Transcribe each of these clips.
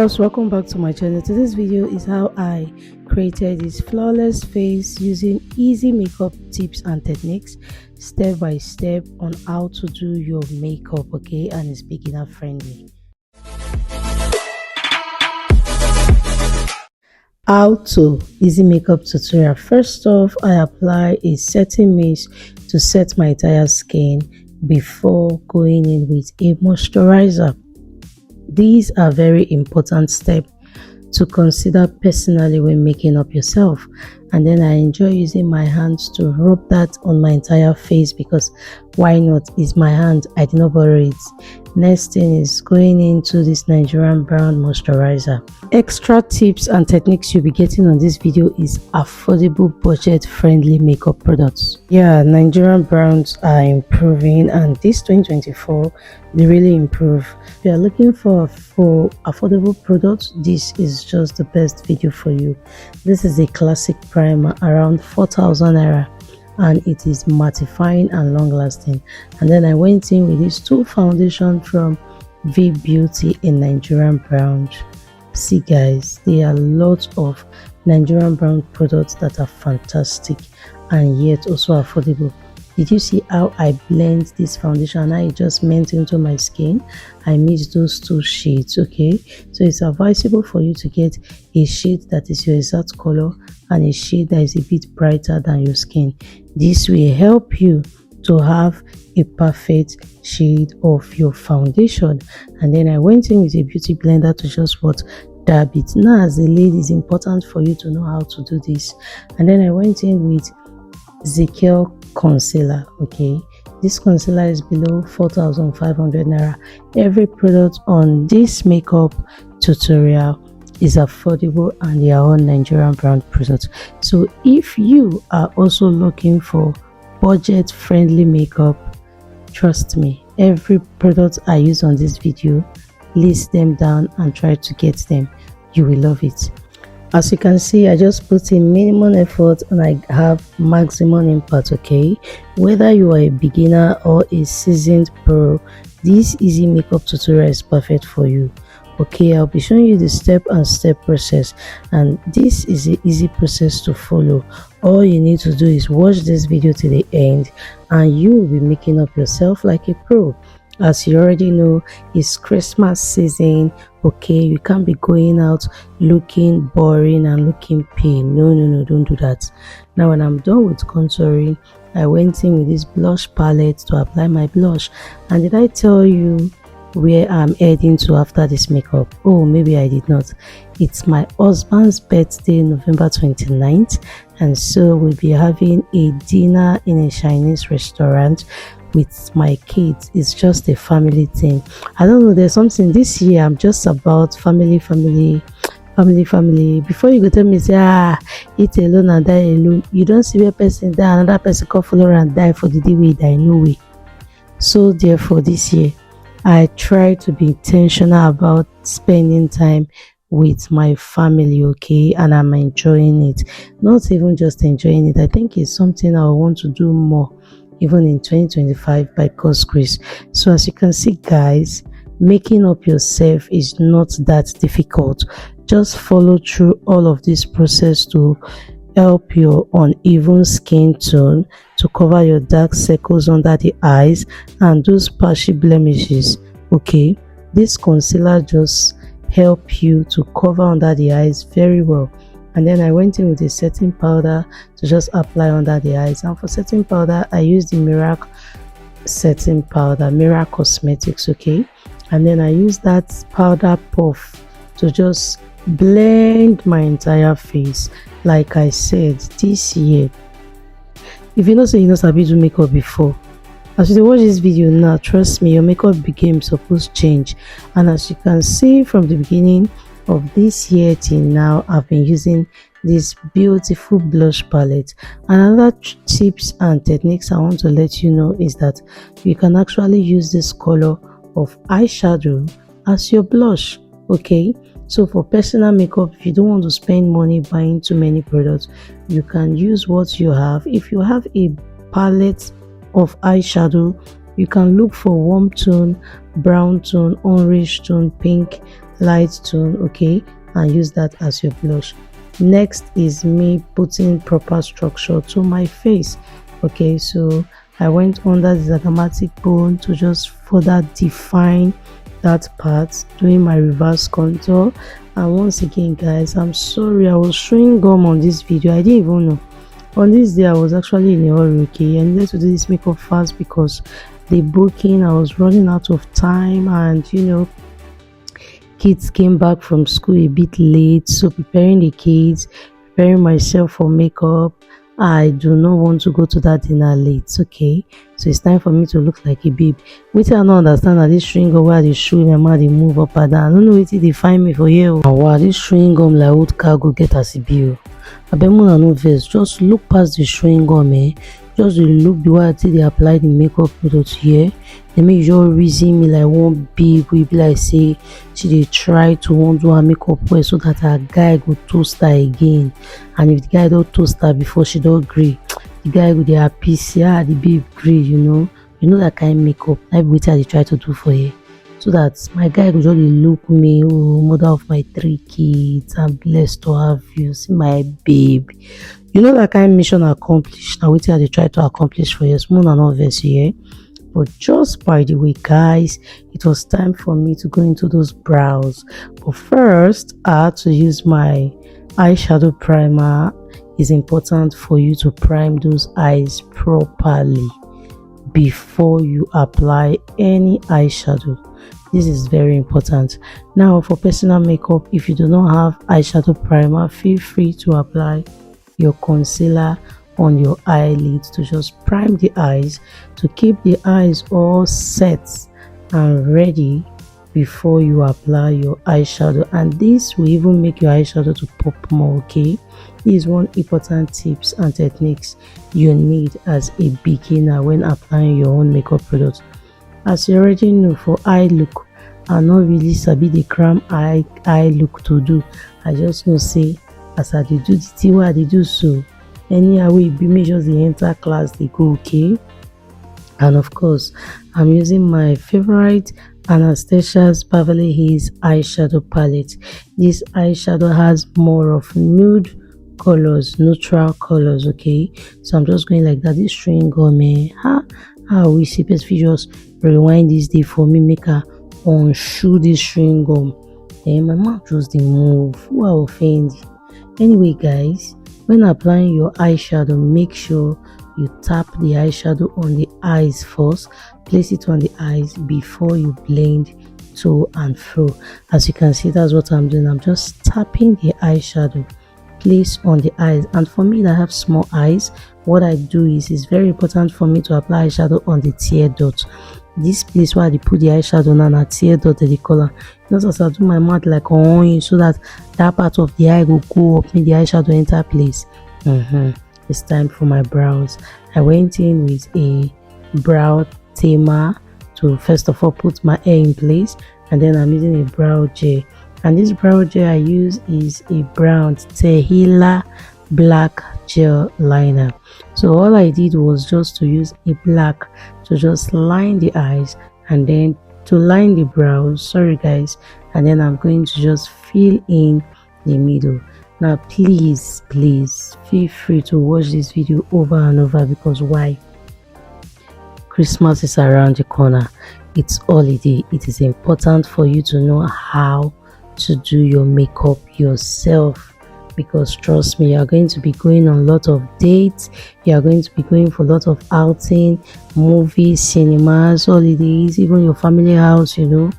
Girls, welcome back to my channel. Today's video is how I created this flawless face using easy makeup tips and techniques, step by step on how to do your makeup, okay, and it's beginner friendly. How to easy makeup tutorial. First off, I apply a setting mist to set my entire skin before going in with a moisturizer. These are very important steps to consider personally when making up yourself. And then I enjoy using my hands to rub that on my entire face because why not? It's my hand, I did not borrow it. Next thing is going into this Nigerian brown moisturizer. Extra tips and techniques you'll be getting on this video is affordable, budget friendly makeup products. Yeah, Nigerian browns are improving, and this 2024 they really improve. If you're looking for affordable products, this is just the best video for you. This is a classic primer around 4,000 naira, and it is mattifying and long lasting. And then I went in with these two foundations from V Beauty in Nigerian brown. See guys, there are lots of Nigerian brown products that are fantastic and yet also affordable. Did you see how I blend this foundation and I just melt into my skin? I mix those two shades, okay? So it's advisable for you to get a shade that is your exact color and a shade that is a bit brighter than your skin. This will help you to have a perfect shade of your foundation. And then I went in with a beauty blender to just dab it. Now as a lady, it's important for you to know how to do this. And then I went in with Ezekiel concealer, okay. This concealer is below 4,500 naira. Every product on this makeup tutorial is affordable and they are all Nigerian brand products. So if you are also looking for budget friendly makeup, trust me, every product I use on this video, list them down and try to get them. You will love it. As you can see, I just put in minimum effort and I have maximum impact, okay. Whether you are a beginner or a seasoned pro, this easy makeup tutorial is perfect for you, okay. I'll be showing you the step-and-step process, and this is an easy process to follow. All you need to do is watch this video to the end and you will be making up yourself like a pro. As you already know, it's Christmas season, okay. You can't be going out looking boring and looking pale. No, don't do that. Now when I'm done with contouring, I went in with this blush palette to apply my blush. And did I tell you where I'm heading to after this makeup? Oh, maybe I did not. It's my husband's birthday, November 29th, and so we'll be having a dinner in a Chinese restaurant with my kids. It's just a family thing. I don't know, there's something this year I'm just about family. Before you go tell me say eat alone and die alone, you don't see where person die, another person come follow and die for the day we die, no way. So therefore this year I try to be intentional about spending time with my family, okay, and I'm enjoying it. Not even just enjoying it, I think it's something I want to do more even in 2025 by God's grace. So as you can see guys, making up yourself is not that difficult. Just follow through all of this process to help your uneven skin tone, to cover your dark circles under the eyes and those patchy blemishes, okay. This concealer just help you to cover under the eyes very well. And then I went in with a setting powder to just apply under the eyes. And for setting powder, I used the Miracle setting powder, Miracle Cosmetics, okay. And then I used that powder puff to just blend my entire face. Like I said, this year, if you know say you know sabi do makeup before, as you watch this video now, trust me, your makeup game supposed change. And as you can see from the beginning of this year till now, I've been using this beautiful blush palette. Another tips and techniques I want to let you know is that you can actually use this color of eyeshadow as your blush, okay. So for personal makeup, if you don't want to spend money buying too many products, you can use what you have. If you have a palette of eyeshadow, you can look for warm tone, brown tone, orange tone, pink, light tone, okay, and use that as your blush. Next is me putting proper structure to my face. Okay, so I went under the zygomatic bone to just further define that part, doing my reverse contour. And once again, guys, I'm sorry I was showing gum on this video. I didn't even know. On this day I was actually in a hurry, okay. I needed to do this makeup fast because the booking, I was running out of time, and you know, kids came back from school a bit late, so preparing the kids, preparing myself for makeup. I do not want to go to that dinner late, okay. So it's time for me to look like a babe. Wait till I don't understand that this chewing gum where they show my mouth, they move up and down. I don't know what they find me for here. Oh wow, this chewing gum like old cargo get as a bill. I bet more no vex, just look past the chewing gum, eh. Just look the way they apply the makeup product here. They make you just reason me like one babe. We be like say she dey try to want do her makeup well so that her guy go toast her again. And if the guy don't toast her before she don't agree, the guy go dey happy say the babe gree, you know that kind of makeup. I be wetin I dey try to do for you, so that my guy go just dey look me, oh, mother of my 3 kids, I'm blessed to have you, see my babe. You know that kind of mission accomplished. Now wetin I dey try to accomplish for you, small and obvious here. But just by the way, guys, it was time for me to go into those brows. But first, I had to use my eyeshadow primer. It's important for you to prime those eyes properly before you apply any eyeshadow. This is very important. Now, for personal makeup, if you do not have eyeshadow primer, feel free to apply your concealer on your eyelids to just prime the eyes, to keep the eyes all set and ready before you apply your eyeshadow. And this will even make your eyeshadow to pop more, okay. This is one important tips and techniques you need as a beginner when applying your own makeup product. As you already know, for eye look, I not really sabi the cram eye look to do. I just know say as I dey do the thing wey I dey do, so anyhow wey be me just dey enter class dey go, okay. And of course, I'm using my favorite Anastasia's Beverly Hills eyeshadow palette. This eyeshadow has more of nude colors, neutral colors, okay. So I'm just going like that. This chewing gum, how we see best just rewind this day for me, make her unshoe this chewing gum. My mouth just dey move. Who I offend? Anyway, guys, when applying your eyeshadow, make sure you tap the eyeshadow on the eyes first. Place it on the eyes before you blend to and fro. As you can see, that's what I'm doing. I'm just tapping the eyeshadow, place on the eyes. And for me that have small eyes, what I do is it's very important for me to apply eyeshadow on the tear dot. This place where I put the eyeshadow now, na tear dot the color. Not as I do my mouth like on, so that part of the eye will go up, make the eyeshadow enter place. It's time for my brows. I went in with a brow tamer to first of all put my hair in place, and then I'm using a brow gel. And this brow gel I use is a brown Tehila black gel liner. So all I did was just to use a black to just line the eyes and then to line the brows, sorry guys, and then I'm going to just fill in the middle. Now please feel free to watch this video over and over, because why? Christmas is around the corner. It's holiday. It is important for you to know how to do your makeup yourself, because trust me, you are going to be going on a lot of dates, you are going to be going for a lot of outing, movies, cinemas, holidays, even your family house. You know,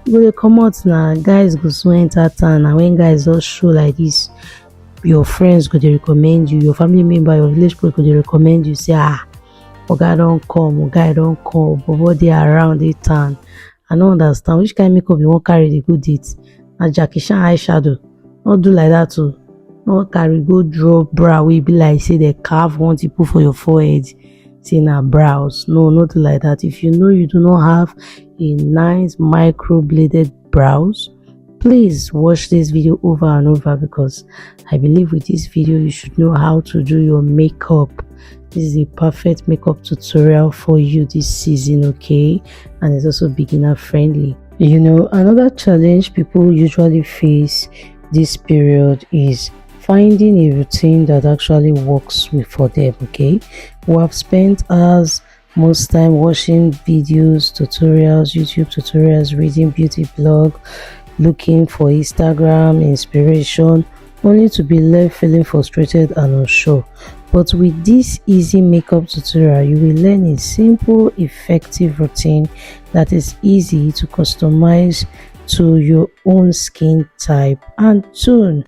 you go come out now, guys go so enter town, and when guys just show like this, your friends go dey recommend you, your family member, your village people go dey recommend you, say oga don come, guy don come, bobo dey around the town. I don't understand which kind of makeup you want carry the good date. Na Jackie Chan eyeshadow, not do like that too. No carry go draw brow wey be like say they carve one to put for your forehead, say na brows. No, not do like that. If you know you do not have a nice micro bladed brows, please watch this video over and over, because I believe with this video you should know how to do your makeup. This is a perfect makeup tutorial for you this season, okay. And it's also beginner friendly. Another challenge people usually face this period is finding a routine that actually works for them. Okay, we have spent hours most time watching videos, tutorials, YouTube tutorials, reading beauty blog, looking for Instagram inspiration, only to be left feeling frustrated and unsure. But with this easy makeup tutorial, you will learn a simple, effective routine that is easy to customize to your own skin type and tone.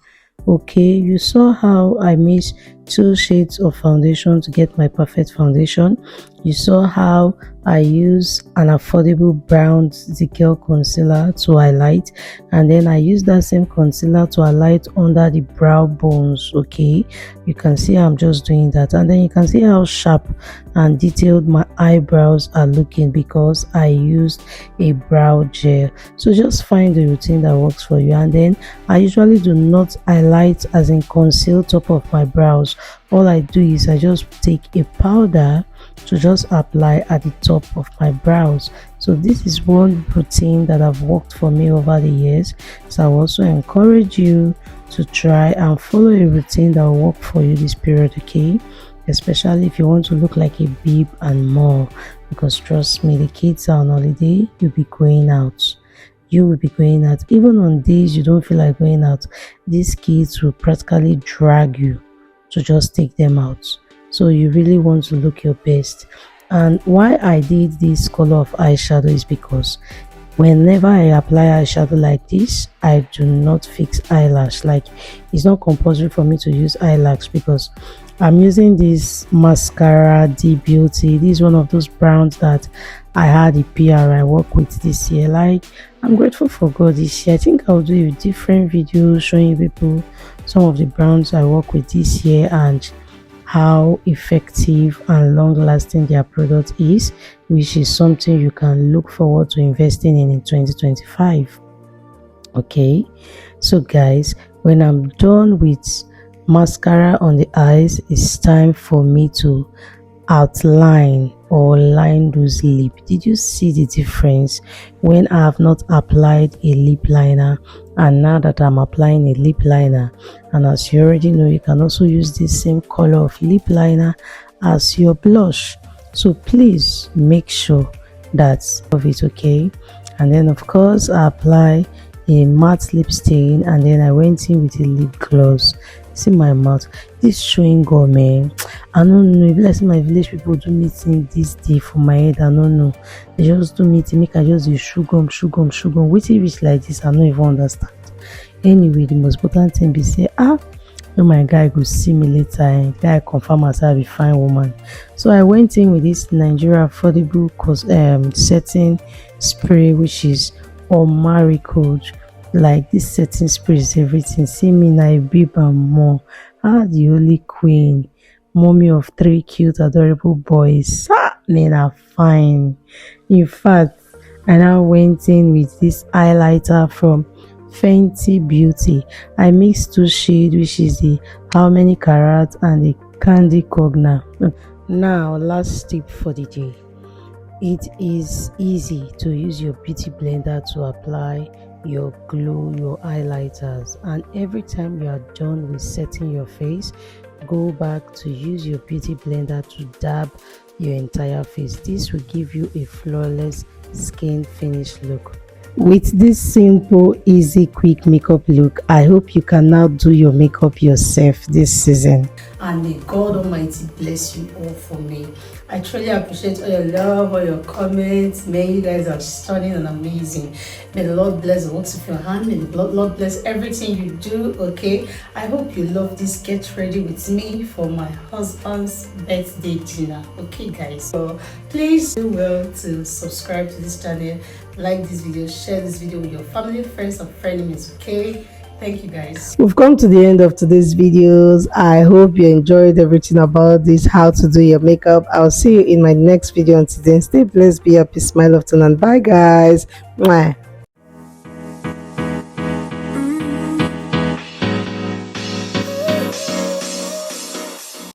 Okay, you saw how I mixed 2 shades of foundation to get my perfect foundation. You saw how I use an affordable brown Zickel concealer to highlight, and then I use that same concealer to highlight under the brow bones. Okay, you can see I'm just doing that, and then you can see how sharp and detailed my eyebrows are looking because I used a brow gel. So just find the routine that works for you. And then I usually do not highlight as in conceal top of my brows. All I do is I just take a powder to just apply at the top of my brows. So this is one routine that have worked for me over the years, so I also encourage you to try and follow a routine that will work for you this period. Okay, especially if you want to look like a babe and more, because trust me, the kids are on holiday, you'll be going out. You will be going out even on days you don't feel like going out. These kids will practically drag you to just take them out. So you really want to look your best. And why I did this color of eyeshadow is because whenever I apply eyeshadow like this, I do not fix eyelash. Like, it's not compulsory for me to use eyelash because I'm using this mascara D Beauty. This is one of those browns that I had a PR I work with this year. Like, I'm grateful for God this year. I think I'll do a different video showing you people some of the browns I work with this year and how effective and long lasting their product is, which is something you can look forward to investing in 2025. Okay, so guys, when I'm done with mascara on the eyes, it's time for me to outline or line those lip. Did you see the difference when I have not applied a lip liner and now that I'm applying a lip liner? And as you already know, you can also use this same color of lip liner as your blush. So please make sure that's of it. Okay, and then of course I apply a matte lip stain, and then I went in with a lip gloss. See my mouth, this chewing gum, man. I don't know, if like my village people do meeting this day for my head, I don't know, they just do meeting make I just use sugar which it reach like this, I don't even understand. Anyway, the most important thing be say, my guy go see me later, and guy confirm as I be fine woman. So I went in with this Nigeria affordable setting spray, which is Warri code. Like, this setting spray is everything. See me now, a babe and more. The holy queen, mommy of 3 cute adorable boys. Men are fine. In fact, I now went in with this highlighter from Fenty Beauty. I mixed 2 shades, which is the How Many Carat and the Candy Cogna. Now, last tip for the day. It is easy to use your beauty blender to apply your glow, your highlighters, and every time you are done with setting your face, go back to use your beauty blender to dab your entire face. This will give you a flawless skin finish look. With this simple, easy, quick makeup look, I hope you can now do your makeup yourself this season. And may God Almighty bless you all for me. I truly appreciate all your love, all your comments. May you guys are stunning and amazing. May the Lord bless the works of your hand. May the Lord bless everything you do. Okay, I hope you love this get ready with me for my husband's birthday dinner. Okay guys, so please do well to subscribe to this channel, like this video, share this video with your family, friends, and frenemies. Okay, thank you guys. We've come to the end of today's videos. I hope you enjoyed everything about this, how to do your makeup. I'll see you in my next video. Until then, stay blessed, be happy, smile often, and bye guys. Mwah.